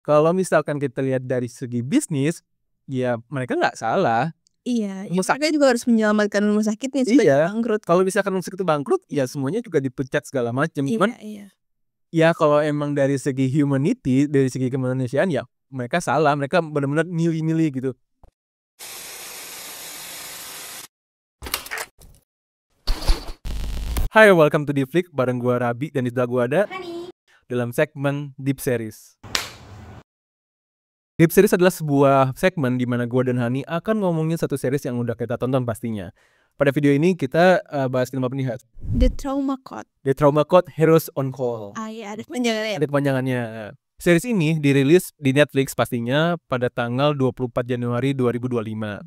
Kalau misalkan kita lihat dari segi bisnis, ya mereka nggak salah. Iya, Rumah mereka juga harus menyelamatkan rumah sakitnya supaya Iya, bangkrut. kalau misalkan rumah sakit itu bangkrut, ya semuanya juga dipecat segala macam. Cuman Iya. ya kalau emang dari segi humanity, dari segi kemanusiaan, ya mereka salah. Mereka benar-benar milih-milih gitu. Hai, welcome to Deep Flick bareng gua Rabi dan di sebelah gua ada dalam segmen Deep Series. Deep Series adalah sebuah segmen di mana gua dan Hani akan ngomongin satu series yang udah kita tonton pastinya. Pada video ini kita bahas film apa nih, Hat? The Trauma Code. The Trauma Code Heroes on Call. Iya, ada kepanjangannya. Ada kepanjangannya. Series ini dirilis di Netflix pastinya pada tanggal 24 Januari 2025.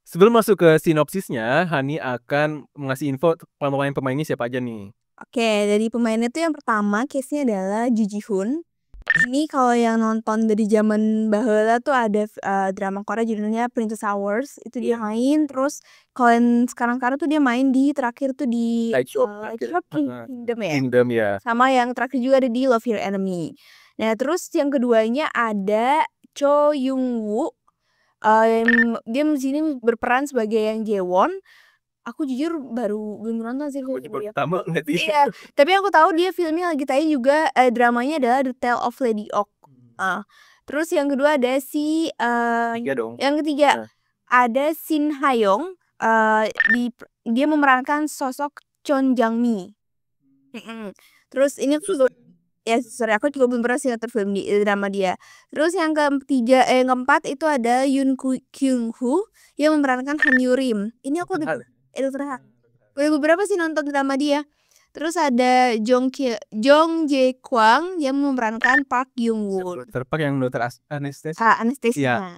Sebelum masuk ke sinopsisnya, Hani akan ngasih info pemain-pemainnya siapa aja nih. Oke, dari pemainnya tuh yang pertama case-nya adalah Ju Ji Hoon. Ini kalau yang nonton dari zaman baheula tuh ada drama Korea judulnya Princess Hours, itu dia main. Terus kalau yang sekarang tuh dia main di terakhir tuh di Light Shop Kingdom ya. Kingdom ya. Sama yang terakhir juga ada di Love Your Enemy. Nah, terus yang keduanya ada Cho Young Woo. Dia di sini berperan sebagai yang Jaewon. Aku jujur baru belum nonton sih Pertama Iya, tapi aku tahu dia filmnya lagi tayang juga, dramanya adalah The Tale of Lady Oak. Terus yang kedua ada si yang ketiga ada Shin Ha-young, dia memerankan sosok Chon Jang-mi. Terus ini aku juga aku juga belum pernah sih nonton film di drama dia. Terus yang keempat itu ada Yoon Kyung Hoo yang memerankan Han Yurim. Ini aku udah beberapa sih nonton drama dia. Terus ada Jong Jae Kwang yang memerankan Park Young Woo. Terpak yang dokter anestesia. Anestesia.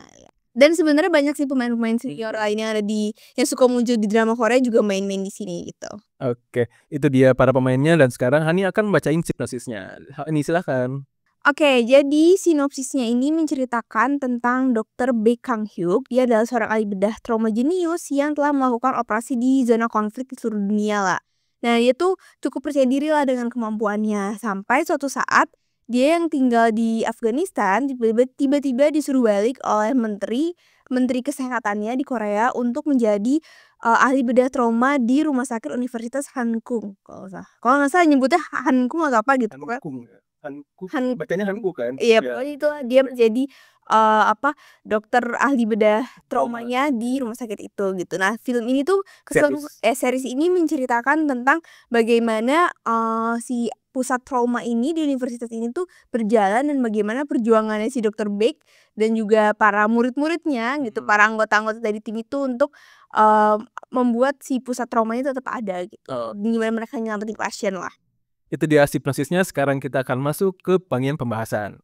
Dan sebenarnya banyak sih pemain-pemain senior lainnya ada yang suka muncul di drama Korea juga main-main di sini gitu. Oke, itu dia para pemainnya dan sekarang Hani akan bacain sinopsisnya. Hani silahkan. Oke, jadi sinopsisnya ini menceritakan tentang Dr. Baek Kang Hyuk. Dia adalah seorang ahli bedah trauma jenius yang telah melakukan operasi di zona konflik di seluruh dunia lah. Nah, dia tuh cukup percaya diri lah dengan kemampuannya. Sampai suatu saat dia yang tinggal di Afghanistan tiba-tiba disuruh balik oleh menteri kesehatannya di Korea untuk menjadi ahli bedah trauma di Rumah Sakit Universitas Hankung. Kalau nggak salah nyebutnya Hankung atau apa gitu. Bacanya Hanku kan? Iya, pokoknya itu dia menjadi dokter ahli bedah traumanya di rumah sakit itu gitu. Nah, film ini tuh series ini menceritakan tentang bagaimana si pusat trauma ini di universitas ini tuh berjalan dan bagaimana perjuangannya si Dr. Baek dan juga para murid-muridnya gitu, para anggota-anggota dari tim itu untuk membuat si pusat trauma ini tetap ada gitu. Gimana mereka nyelamatin pasien lah. Itu dia sinopsisnya. Sekarang kita akan masuk ke bagian pembahasan.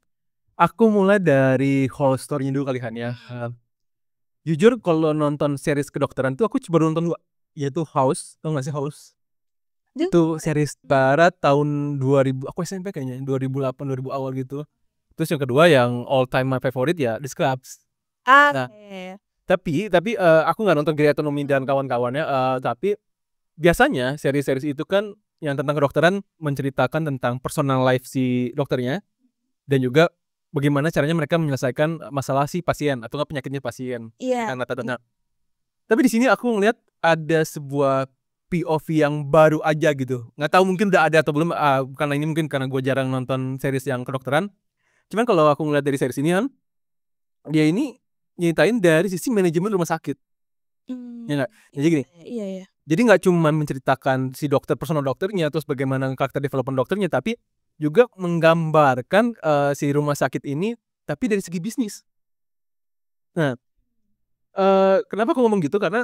Aku mulai dari whole story-nya dulu kali Han ya. Jujur kalau nonton series kedokteran tuh aku baru nonton 2, yaitu House. Tau gak sih House? Itu series barat tahun 2000, aku SMP kayaknya, 2008 2000 awal gitu. Terus yang kedua yang all time my favorite ya The Scrubs. Nah, tapi aku nggak nonton Grey's Anatomy dan kawan-kawannya. Tapi biasanya series-series itu kan yang tentang kedokteran menceritakan tentang personal life si dokternya dan juga bagaimana caranya mereka menyelesaikan masalah si pasien atau penyakitnya pasien. Iya. Tapi di sini aku ngeliat ada sebuah POV yang baru aja gitu. Nggak tahu mungkin udah ada atau belum. Karena ini mungkin karena gue jarang nonton series yang kedokteran. Cuman kalau aku ngeliat dari series ini kan, dia ini nyeritain dari sisi manajemen rumah sakit. Ya nggak? Jadi gini. Iya. Jadi nggak cuma menceritakan si dokter, personal dokternya, terus bagaimana karakter development dokternya, tapi juga menggambarkan si rumah sakit ini, tapi dari segi bisnis. Nah, kenapa aku ngomong gitu? Karena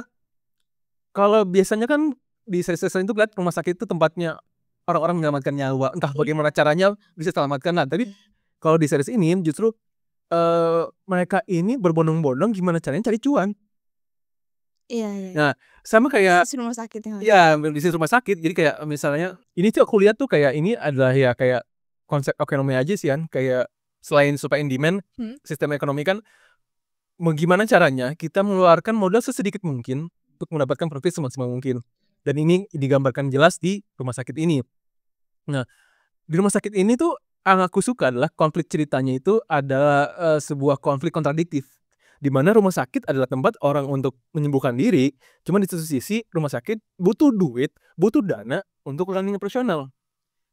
kalau biasanya kan di series itu lihat rumah sakit itu tempatnya orang-orang menyelamatkan nyawa, entah bagaimana caranya bisa selamatkan. Nah, tapi kalau di series ini justru mereka ini berbondong-bondong gimana caranya cari cuan. Iya. Nah, sama kayak bisnis rumah sakit bisnis rumah sakit. Jadi kayak misalnya ini tuh aku lihat tuh kayak ini adalah ya kayak konsep ekonomi aja sih kan, kayak selain supply and demand, sistem ekonomi kan gimana caranya kita mengeluarkan modal sesedikit mungkin untuk mendapatkan profit semaksimal mungkin. Dan ini digambarkan jelas di rumah sakit ini. Nah, di rumah sakit ini tuh yang aku suka adalah konflik ceritanya itu adalah sebuah konflik kontradiktif. Di mana rumah sakit adalah tempat orang untuk menyembuhkan diri, cuman di satu sisi rumah sakit butuh duit, butuh dana untuk running operasional.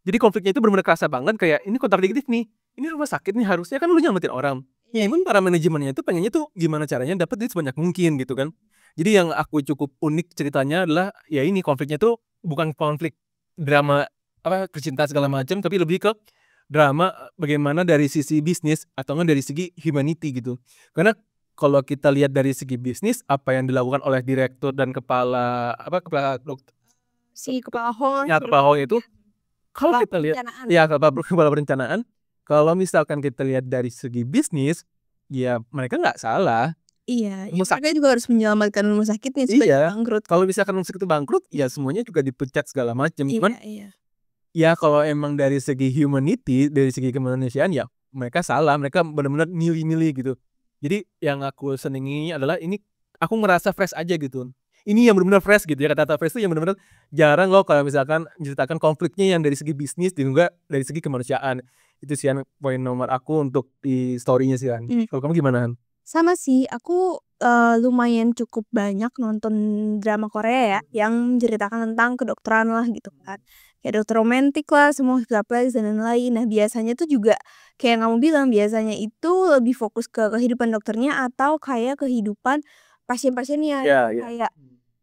Jadi konfliknya itu benar-benar kerasa banget kayak ini kontradiktif nih. Ini rumah sakit nih harusnya kan lu nyelamatin orang. Cuman para manajemennya itu pengennya tuh gimana caranya dapat duit sebanyak mungkin gitu kan. Jadi yang aku cukup unik ceritanya adalah ya ini konfliknya tuh bukan konflik drama percintaan segala macam, tapi lebih ke drama bagaimana dari sisi bisnis atau enggak dari segi humanity gitu. Karena kalau kita lihat dari segi bisnis apa yang dilakukan oleh direktur dan kepala dokter Si kepala hall itu kalau kita lihat ya kepala perencanaan, kalau misalkan kita lihat dari segi bisnis, ya mereka nggak salah. Iya, mereka juga harus menyelamatkan rumah sakitnya supaya bangkrut. Kalau misalkan rumah sakit itu bangkrut, ya semuanya juga dipecat segala macam. Cuman ya kalau emang dari segi humanity, dari segi kemanusiaan ya mereka salah, mereka benar-benar milih-milih gitu. Jadi yang aku senengi adalah ini aku ngerasa fresh aja gitu. Ini yang benar-benar fresh gitu ya, kata-kata fresh itu yang benar-benar jarang loh kalau misalkan menceritakan konfliknya yang dari segi bisnis dan juga dari segi kemanusiaan. Itu sih yang poin nomor aku untuk di story-nya sih kan. Kalau kamu gimana? Sama sih, aku lumayan cukup banyak nonton drama Korea ya yang menceritakan tentang kedokteran lah gitu kan. Kayak dokter romantik lah, semua dan lain-lain. Nah biasanya tuh juga kayak kamu bilang, biasanya itu lebih fokus ke kehidupan dokternya atau kayak kehidupan pasien-pasiennya. Kayak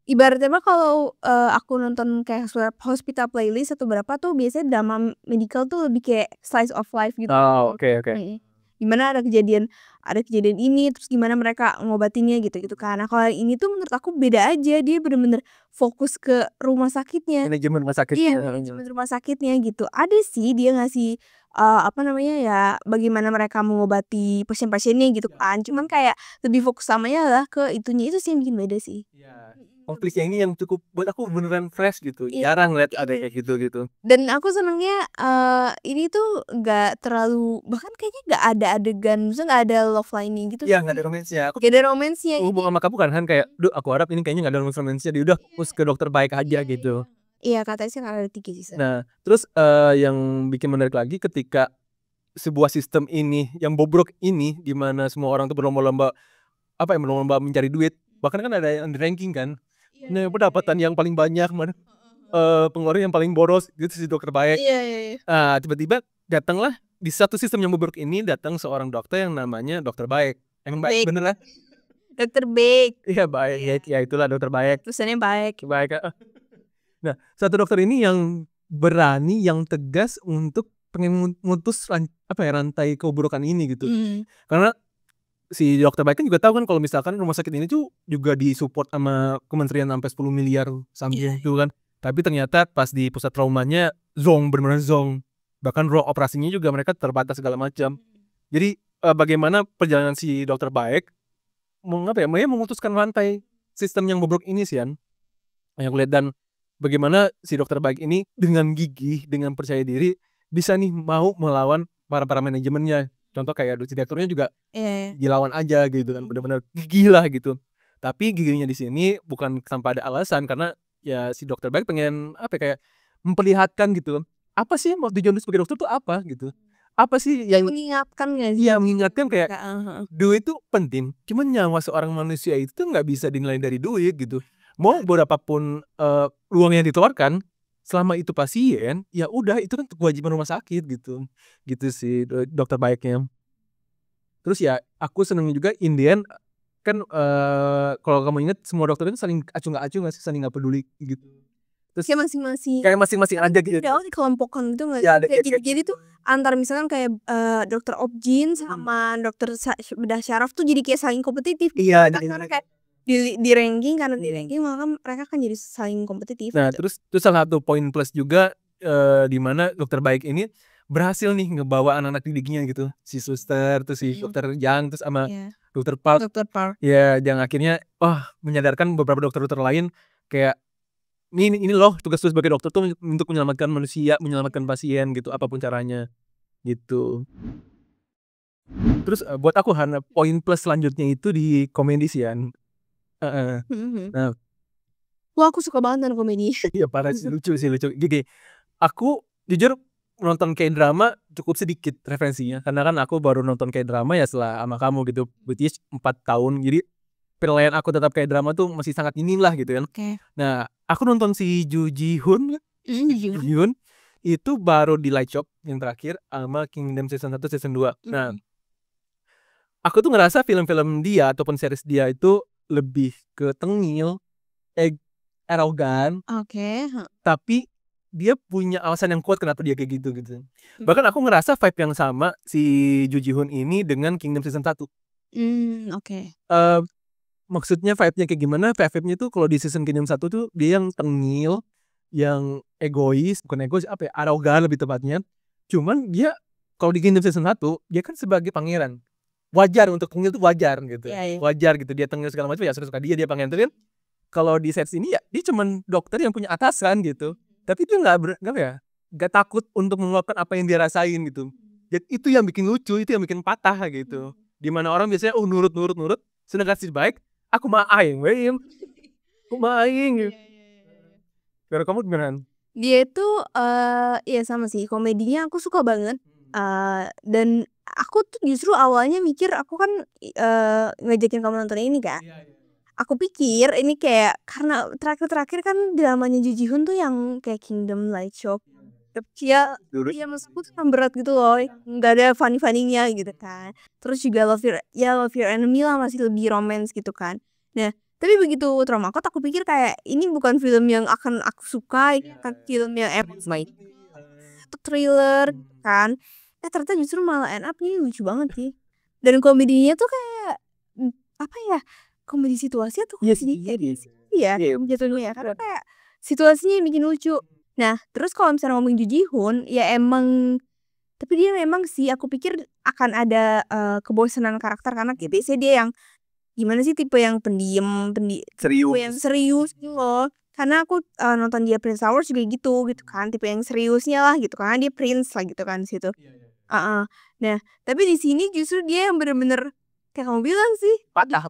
ibaratnya mah kalau aku nonton kayak hospital playlist atau berapa tuh biasanya drama medical tuh lebih kayak slice of life gitu. Oke. Gimana ada kejadian ini terus gimana mereka ngobatinnya gitu kan. Nah kalau ini tuh menurut aku beda aja, dia bener-bener fokus ke rumah sakitnya. Manajemen rumah sakit. Iya, manajemen rumah sakitnya gitu. Ada sih dia ngasih ya bagaimana mereka mengobati pasien-pasiennya gitu kan. Cuman kayak lebih fokus samanya lah ke itunya, itu sih yang bikin beda sih. Konfliknya ini yang cukup buat aku beneran fresh gitu. Jarang lihat ada kayak gitu. Dan aku senengnya ini tuh nggak terlalu, bahkan kayaknya nggak ada adegan, maksudnya nggak ada love line-nya gitu. Iya, nggak ada romansnya. Nggak ada romansnya. Hubungan sama kamu kan kayak, aku harap ini kayaknya nggak ada romansnya. Dia udah fokus ke dokter baik aja gitu. Iya, katanya sih ada 3 season. Nah, terus yang bikin menarik lagi ketika sebuah sistem ini yang bobrok ini, di mana semua orang tuh berlomba-lomba mencari duit. Bahkan kan ada yang ranking kan. Nah, pendapatan yang paling banyak, pengeluaran yang paling boros itu si dokter baik. Nah, tiba-tiba datanglah di satu sistem yang bobrok ini datang seorang dokter yang namanya dokter baik. Emang baik bener lah. Dokter baik. Iya baik, ya itulah dokter baik. Tulisannya baik. Nah, satu dokter ini yang berani, yang tegas untuk pengen mutus rantai keburukan ini gitu. Karena si dokter baik kan juga tahu kan kalau misalkan rumah sakit ini tuh juga disupport sama kementerian sampai 10 miliar sampai itu kan. Tapi ternyata pas di pusat traumanya benar-benar zong. Bahkan ruang operasinya juga mereka terbatas segala macam. Jadi bagaimana perjalanan si dokter baik memutuskan rantai sistem yang bobrok ini sih kan. Yang lihat dan bagaimana si dokter baik ini dengan gigih, dengan percaya diri bisa nih mau melawan para manajemennya. Contoh kayak direkturnya juga dilawan aja gitu kan, benar-benar gigih lah gitu. Tapi gigihnya di sini bukan tanpa ada alasan, karena ya si dokter baik pengen kayak memperlihatkan gitu. Apa sih mau tujuan sebagai dokter tuh apa gitu? Apa sih yang mengingatkan nggak sih? Iya, mengingatkan kayak duit itu penting, cuman nyawa seorang manusia itu nggak bisa dinilai dari duit gitu. Mau berapapun uang yang dikeluarkan, selama itu pasien, ya udah itu kan kewajiban rumah sakit gitu. Gitu sih dokter baiknya. Terus ya aku seneng juga in the end kan kalau kamu ingat semua dokter itu saling acuh nggak acuh nggak sih, saling nggak peduli gitu. Terus kayak masing-masing aja gitu. Udah dikelompokkan itu nggak Ya, sih? Jadi tuh antar misalkan kayak dokter Obgyn sama dokter bedah syaraf tuh jadi kayak saling kompetitif. Iya, karena kayak di ranking, karena di ranking maka mereka kan jadi saling kompetitif. Nah, terus salah satu poin plus juga di mana dokter baik ini berhasil nih ngebawa anak-anak didiknya gitu. Si suster, terus si dokter Jang, terus sama dokter Park. Ya, yang akhirnya menyadarkan beberapa dokter-dokter lain kayak ini loh tugas sebagai dokter tuh untuk menyelamatkan manusia, menyelamatkan pasien gitu, apapun caranya gitu. Terus buat aku poin plus selanjutnya itu di komedi sih kan. Nah, wah aku suka banget dengan komedi. Iya parah sih, lucu. Gini, aku jujur nonton K-drama cukup sedikit referensinya, karena kan aku baru nonton K-drama ya setelah sama kamu gitu, which is 4 tahun. Jadi penilaian aku terhadap K-drama tuh masih sangat minim lah gitu kan. Nah, aku nonton si Ju Ji Hoon itu baru di Light Shop yang terakhir sama Kingdom season 1 season 2. Nah, aku tuh ngerasa film-film dia ataupun series dia itu lebih ke tengil, arogan, tapi dia punya alasan yang kuat kenapa dia kayak gitu. Bahkan aku ngerasa vibe yang sama si Ju Ji Hoon ini dengan Kingdom season 1. Maksudnya vibe-nya kayak gimana? Vibe-nya tuh kalau di season Kingdom 1 tuh dia yang tengil, yang bukan egois, apa ya, arogan lebih tepatnya. Cuman dia kalau di Kingdom season 1 dia kan sebagai pangeran. Wajar untuk tengil tuh wajar gitu. Wajar gitu dia tengil segala macam ya suka dia pangeran tuh kan. Kalau di set ini ya dia cuman dokter yang punya atasan gitu. Tapi dia nggak takut untuk mengeluarkan apa yang dia rasain gitu. Jadi itu yang bikin lucu, itu yang bikin patah gitu. Dimana orang biasanya nurut, sudah kasih baik, aku main, aku main gitu. Kalau kamu gimana? Dia tuh ya sama sih, komedinya aku suka banget. Dan aku tuh justru awalnya mikir aku kan ngajakin kamu nonton ini kan. Aku pikir ini kayak karena terakhir kan dramanya Ju Ji Hoon tuh yang kayak Kingdom, Light Shop. Tapi ya maksudku tuh berat gitu loh, nggak ada funny-funnynya gitu kan. Terus juga Love Your Enemy lah masih lebih romance gitu kan. Nah, tapi begitu Traumakot aku pikir kayak ini bukan film yang akan aku suka, ini akan film yang itu thriller kan. Ternyata justru malah end up ini lucu banget sih. Dan komedinya tuh kayak apa ya? Komedi situasi atau komedi jatuhnya ya, karena kayak situasinya yang bikin lucu. Nah, terus kalau misalnya ngomongin Ju Ji Hoon, ya emang tapi dia memang sih aku pikir akan ada kebosanan karakter karena biasanya dia yang gimana sih, tipe yang pendiam, tipe yang serius gitu loh. Karena aku nonton dia Prince Hours juga gitu kan, tipe yang seriusnya lah gitu, karena dia prince lah gitu kan di situ. Nah, tapi di sini justru dia yang bener-bener kayak kamu bilang sih, Patah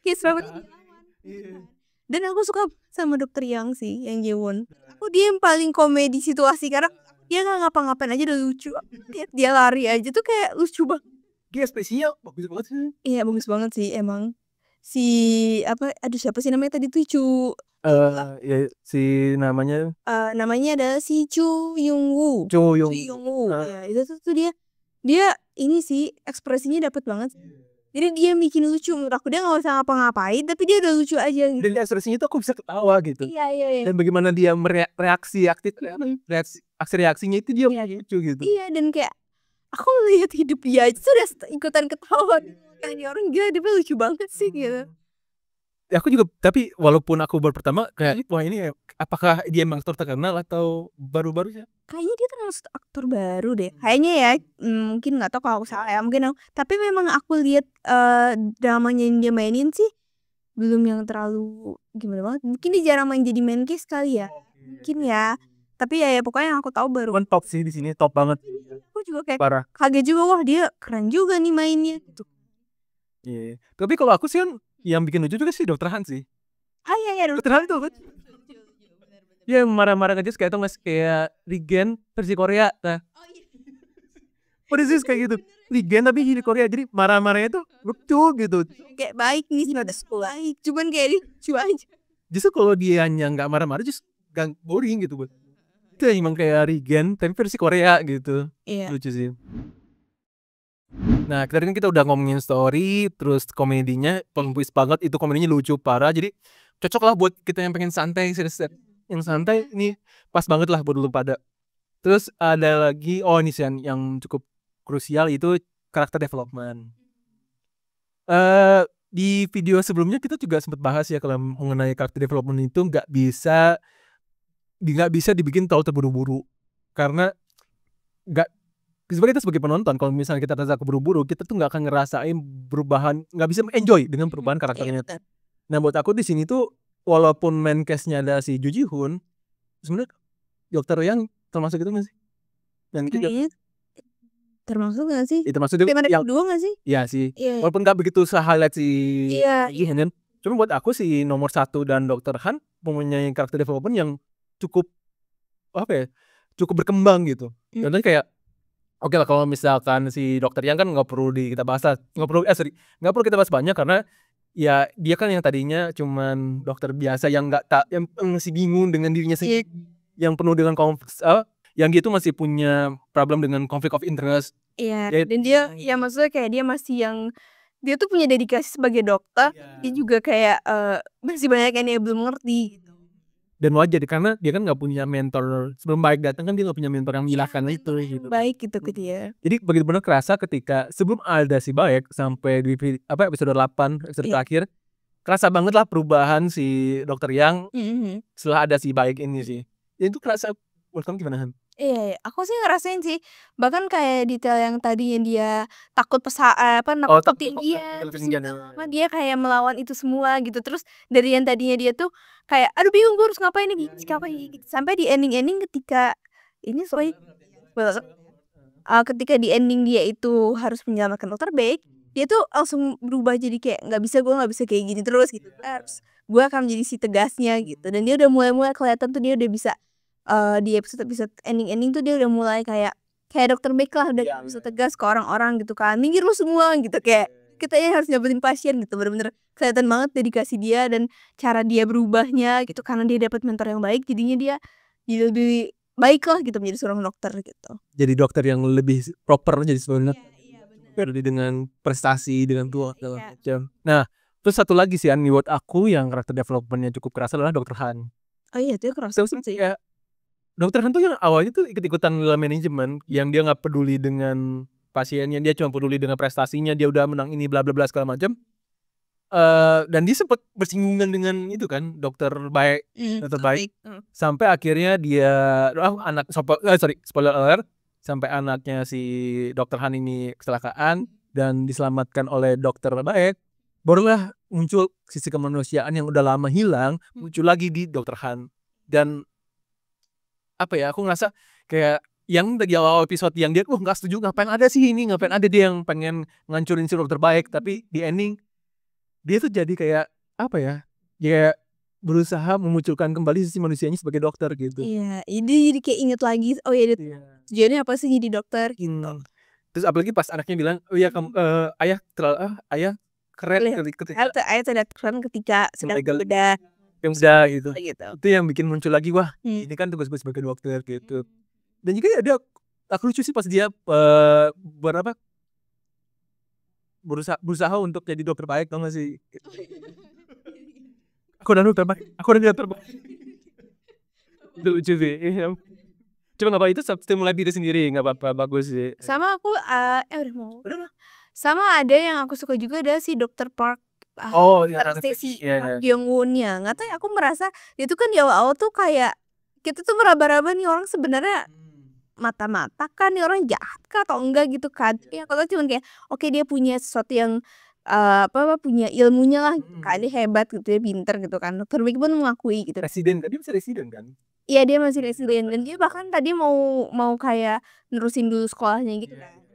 kiss banget. Dan aku suka sama Dokter Yang sih, yang Jaewon. Aku dia yang paling komedi situasi karena dia nggak ngapa-ngapain aja udah lucu. Dia lari aja tuh kayak lucu banget. Dia ekspresinya bagus banget sih. Iya, bagus banget sih emang. Si siapa sih namanya tadi tuh ya si namanya adalah si Chu Young Woo. Ya, itu tuh dia ini sih ekspresinya dapet banget. Jadi dia bikin lucu, menurut aku dia nggak usah ngapa-ngapain tapi dia udah lucu aja gitu. Dan ekspresinya tuh aku bisa ketawa gitu. Iya. Dan bagaimana dia reaksinya itu dia lucu gitu. Iya, dan kayak aku melihat hidup dia aja sudah ikutan ketawa. Kayak orang gila, dia lucu banget sih gitu. Aku juga, tapi walaupun aku baru pertama kayak wah ini apakah dia emang aktor terkenal atau baru-baru ya? Kayaknya dia termasuk aktor baru deh. Kayaknya ya, mungkin nggak tahu kalau aku salah ya, mungkin. Tapi memang aku lihat dramanya yang dia mainin sih belum yang terlalu gimana banget. Mungkin dia jarang main jadi main case kali ya. Mungkin ya. Tapi ya pokoknya yang aku tahu baru. Top sih di sini, top banget. Aku juga kayak parah. Kaget juga, wah dia keren juga nih mainnya gitu. Iya. Tapi kalau aku sih kan yang bikin lucu juga sih Dokter Han sih. Iya, Dokter Han itu kan. Dia marah-marah aja kayak tuh kayak Regen versi Korea. Nah. Persis kayak gitu. Regen tapi di Korea, jadi marah-marahnya tuh lucu gitu. Kayak baik nih, ada baik. Cuman kayak lucu aja. Justru kalau dia hanya nggak marah-marah just gak boring gitu buat. Itu emang kayak Regen tapi versi Korea gitu. Iya. Lucu sih. Nah, tadi kan kita udah ngomongin story, terus komedinya pengpuis banget, itu komedinya lucu parah, jadi cocok lah buat kita yang pengen santai, yang santai ini pas banget lah buat lu pada. Terus ada lagi, ini sih yang cukup krusial itu karakter development. Di video sebelumnya kita juga sempat bahas ya kalau mengenai karakter development itu nggak bisa dibikin terlalu terburu-buru, karena sebagai penonton kalau misalnya kita rasa keburu-buru, kita tuh nggak akan ngerasain perubahan, nggak bisa enjoy dengan perubahan karakternya. Nah, buat aku di sini tuh walaupun main cast-nya ada si Ju Ji Hoon, sebenarnya Dokter Yang termasuk itu nggak sih? Yang itu termasuk nggak sih? Termasuk yang kedua nggak sih? Iya sih. Walaupun nggak begitu se-highlight si Han. Cuma buat aku si nomor 1 dan Dokter Han mempunyai karakter development yang cukup cukup berkembang gitu. Contohnya kayak oke lah kalau misalkan si Dokter Yang kan nggak perlu kita bahas lah, nggak perlu kita bahas banyak karena ya dia kan yang tadinya cuman dokter biasa yang yang masih bingung dengan dirinya sendiri, yang penuh dengan yang dia tuh masih punya problem dengan conflict of interest. Iya, dan dia ya maksudnya kayak dia tuh punya dedikasi sebagai dokter, dia juga kayak masih banyak yang dia belum ngerti gitu. Dan wajar karena dia kan nggak punya mentor sebelum Baik datang, kan dia nggak punya mentor yang menjelaskan itu gitu. Baik gitu ke dia. Jadi benar-benar kerasa ketika sebelum ada si Baik sampai di episode 8 episode terakhir, kerasa banget lah perubahan si Dokter Yang setelah ada si Baik ini sih. Ya itu kerasa. Menurut kamu gimana, Han? Iya, aku sih ngerasain sih. Bahkan kayak detail yang tadinya dia takut nakutin dia, terus lama dia kayak melawan itu semua gitu. Terus dari yang tadinya dia tuh kayak aduh bingung gue harus ngapain nih, gitu. Sampai di ending ketika ini ketika di ending dia itu harus menyelamatkan Dokter Baik, dia tuh langsung berubah jadi kayak gue nggak bisa kayak gini terus gitu. Gue akan menjadi si tegasnya gitu. Dan dia udah mulai kelihatan tuh dia udah bisa di episode ending tuh dia udah mulai kayak Dokter Baik lah, udah bisa tegas ke orang-orang gitu kan, minggir lu semua gitu, kayak kita harus dapetin pasien gitu. Bener-bener kelihatan banget dedikasi dia dan cara dia berubahnya gitu karena dia dapat mentor yang baik, jadinya dia jadi lebih baik lah gitu menjadi seorang dokter gitu. Jadi dokter yang lebih proper jadi sebenarnya. Iya, dengan prestasi, dengan tua segala macam. Nah, terus satu lagi sih buat aku yang karakter developmentnya cukup kerasa adalah Dokter Han. Oh iya, itu kerasa sih. Ya, Dokter Han tuh yang awalnya tuh ikut-ikutan dalam manajemen, yang dia nggak peduli dengan pasiennya, dia cuma peduli dengan prestasinya, dia udah menang ini bla bla bla segala macam. Dan dia sempat bersinggungan dengan itu kan Dokter Baik, sampai akhirnya dia spoiler alert, sampai anaknya si Dokter Han ini kecelakaan dan diselamatkan oleh Dokter Baik, barulah muncul sisi kemanusiaan yang udah lama hilang, muncul lagi di Dokter Han. Dan apa ya, aku ngerasa kayak yang dari awal episode yang dia nggak setuju, ngapain ada dia yang pengen ngancurin si Dokter Baik, tapi di ending dia tuh jadi kayak apa ya, dia berusaha memunculkan kembali sisi manusianya sebagai dokter gitu. Iya, jadi kayak inget lagi, oh iya tujuannya apa sih jadi dokter gitu. Terus apalagi pas anaknya bilang, oh iya kamu ayah keren ayah tidak keren ketika sedang bedah yang sudah gitu. Itu yang bikin muncul lagi, wah ini kan tugas gue sebagai dokter gitu. Dan juga ada aku lucu sih pas dia berusaha untuk jadi dokter baik, tau gak sih? Aku udah dokter baik. Itu lucu sih. Cuma gak apa, itu stimulasi diri sendiri, gak apa-apa, bagus sih. Sama aku sama ada yang aku suka juga, ada si Dokter Park. Si Jong-won ya, nggak tahu ya, aku merasa itu kan di awal-awal tuh kayak kita tuh meraba-raba nih orang sebenarnya mata-mata kan, nih orang jahat kah atau enggak gitu kan. Ya kalau cuma kayak oke dia punya sesuatu yang punya ilmunya lah gitu kan, dia hebat gitu, dia pinter gitu kan. Dokter Baik pun mengakui gitu. Residen kan, dia bisa residen kan? Iya, dia masih residen dan dia bahkan tadi mau kayak nerusin dulu sekolahnya gitu kan.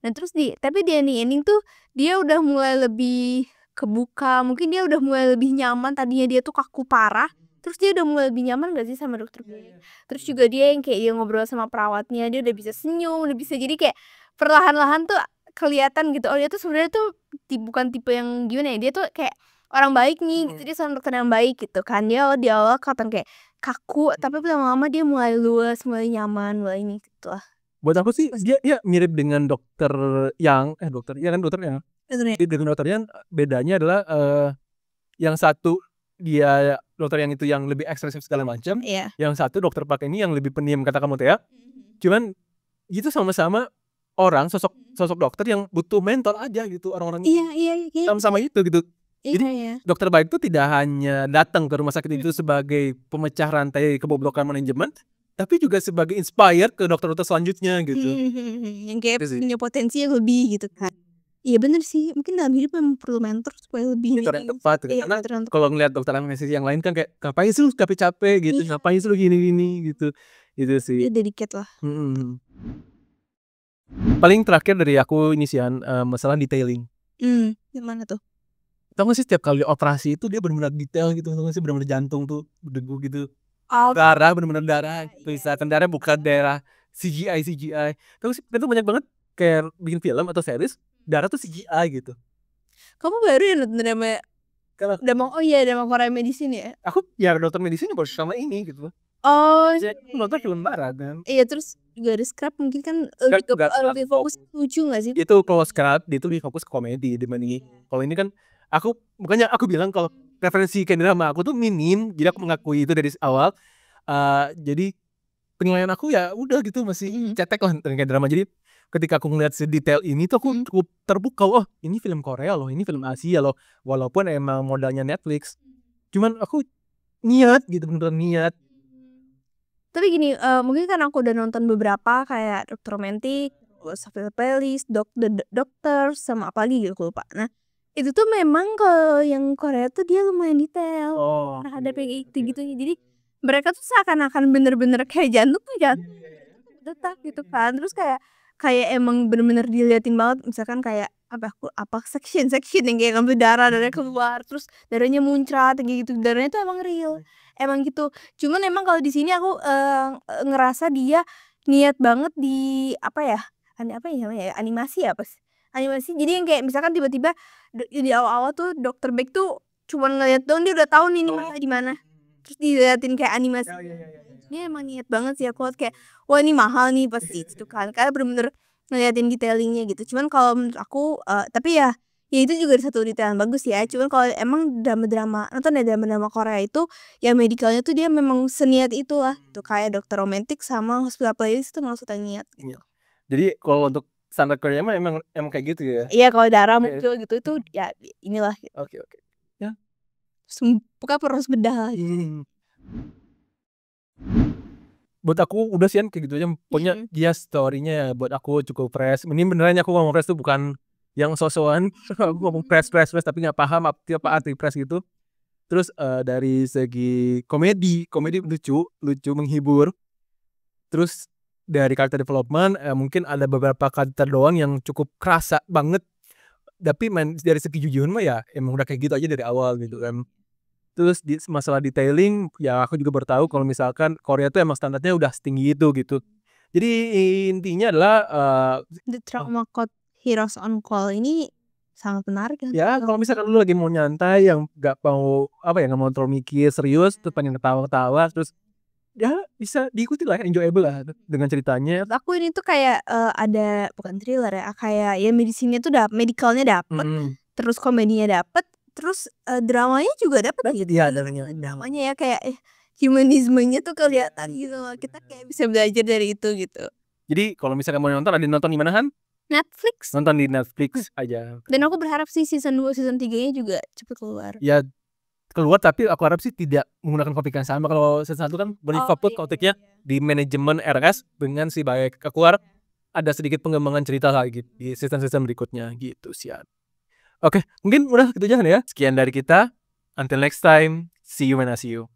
Nah terus tapi di ending tuh dia udah mulai lebih kebuka, mungkin dia udah mulai lebih nyaman. Tadinya dia tuh kaku parah, terus dia udah mulai lebih nyaman gak sih sama Dokter Baik. Terus juga dia yang kayak dia ngobrol sama perawatnya, dia udah bisa senyum, udah bisa, jadi kayak perlahan-lahan tuh kelihatan gitu, oh dia tuh sebenarnya tuh bukan tipe yang gimana ya, dia tuh kayak orang baik nih gitu, dia seorang dokter yang baik gitu kan. Dia di awal kelihatan kayak kaku, tapi lama-lama dia mulai luas, mulai nyaman, mulai ini gitu lah. Buat aku sih dia mirip dengan Dokter Yang, Dokter Yang. Dengan Dokter Yang bedanya adalah yang satu dia Dokter Yang itu yang lebih ekspresif segala macam, yang satu Dokter Park ini yang lebih pendiam kata kamu Tia. Cuman itu sama-sama orang sosok dokter yang butuh mentor aja gitu, orang-orang sama-sama itu gitu. Jadi Dokter Baik itu tidak hanya datang ke rumah sakit itu sebagai pemecah rantai kebobrokan manajemen, tapi juga sebagai inspire ke dokter-dokter selanjutnya gitu. Yang kayak punya potensi yang lebih gitu kan. Iya bener sih, mungkin dalam hidup memang perlu mentor supaya lebih mentor yang tepat gitu. Karena kalau ngeliat dokter anestesi yang lain kan kayak ngapain sih lu capek-capek gitu, ngapain sih lu gini-gini gitu. Itu sih. Dia dedicated lah. Paling terakhir dari aku ini sih masalah detailing. Gimana tuh? Tau gak sih setiap kali operasi itu dia benar-benar detail gitu, tau gak sih, benar-benar jantung tuh berdegup gitu. darah, bener-bener darah. Misalkan darah bukan daerah CGI. Terus itu banyak banget kayak bikin film atau series darah tuh CGI gitu. Kamu baru ya nonton drama Korea Medicine ya? Aku ya nonton medicine baru sama ini gitu. Jadi aku nonton film barat kan. Iya, terus juga ada Scrub mungkin kan lebih fokus lucu gak sih? Itu kalau Scrub dia tuh lebih fokus komedi dibanding kalau ini kan aku bilang kalau referensi kayak drama aku tuh minim, jadi aku mengakui itu dari awal. Jadi penilaian aku ya udah gitu masih cetek lah kayak drama. Jadi ketika aku ngeliat sedetail ini tuh aku cukup terbuka, oh ini film Korea loh, ini film Asia loh, walaupun emang modalnya Netflix. Cuman aku niat gitu, beneran niat. Tapi gini, mungkin kan aku udah nonton beberapa kayak Dr. Romantic, Savile Playlist, Doctor, sama apa lagi gitu aku lupa. Nah, itu tuh memang kalau yang Korea tuh dia lumayan detail terhadap kayak gitu-gitunya. Jadi mereka tuh seakan-akan bener-bener kayak jantung detak gitu kan. Terus kayak emang bener-bener diliatin banget, misalkan kayak apa section yang kayak ngambil darahnya keluar, terus darahnya muncrat kayak gitu. Darahnya tuh emang real. Emang gitu. Cuman emang kalau di sini aku ngerasa dia niat banget di apa ya namanya ya, animasi ya, animasi. Jadi yang kayak misalkan tiba-tiba di awal-awal tuh Dr. Beck tuh cuman ngeliat doang dia udah tahu nih masalah di mana. Terus diliatin kayak animasi. Dia emang niat banget sih, aku kayak wah ini mahal nih pasti itu kan, karena bener-bener ngeliatin detailingnya gitu. Cuman kalau menurut aku tapi ya itu juga satu detail yang bagus ya. Cuman kalau emang nonton ya drama Korea itu ya medikalnya tuh dia memang seniat itulah tuh, kayak Dr. Romantic sama Hospital Playlist itu maksudnya niat. Jadi kalau untuk standar Korea mah emang kayak gitu ya. Iya, kalau darah muncul gitu itu ya inilah gitu. Oke. Ya. Pokoknya harus bedah lah. Buat aku udah sih kayak gitu aja. Pokoknya dia story-nya ya buat aku cukup fresh. Ini beneran aku ngomong fresh tuh bukan yang so-soan. Aku ngomong fresh tapi gak paham apa arti fresh gitu. Terus dari segi komedi lucu menghibur. Terus dari karakter development mungkin ada beberapa karakter doang yang cukup kerasa banget. Tapi dari segi jujur mah ya emang udah kayak gitu aja dari awal gitu kan. Terus masalah detailing ya aku juga baru tahu kalau misalkan Korea tuh emang standarnya udah setinggi itu gitu. Jadi intinya adalah The Trauma Code Heroes on Call ini sangat menarik kan. Ya kalau misalkan lu lagi mau nyantai yang gak mau gak mau terlalu mikir serius, terus pengen ketawa-ketawa, terus ya bisa diikuti lah, enjoyable lah dengan ceritanya. Aku ini tuh kayak ada bukan thriller ya, kayak ya medicalnya dapet, terus komedinya dapet, terus dramanya juga dapet gitu. Iya, dramanya ya kayak humanismenya tuh kelihatan gitu loh. Kita kayak bisa belajar dari itu gitu. Jadi kalau misalkan mau nonton, ada nonton di mana Han? Netflix. Nonton di Netflix aja. Dan aku berharap sih season 2, season 3-nya juga cepet keluar. Ya keluar, tapi aku harap sih tidak menggunakan topik yang sama. Kalau season 1 kan berfokus topiknya di manajemen RS dengan si Baek keluar. Ada sedikit pengembangan cerita lagi di season berikutnya gitu sih. Oke, mungkin udah gitu aja ya. Sekian dari kita. Until next time, see you when I see you.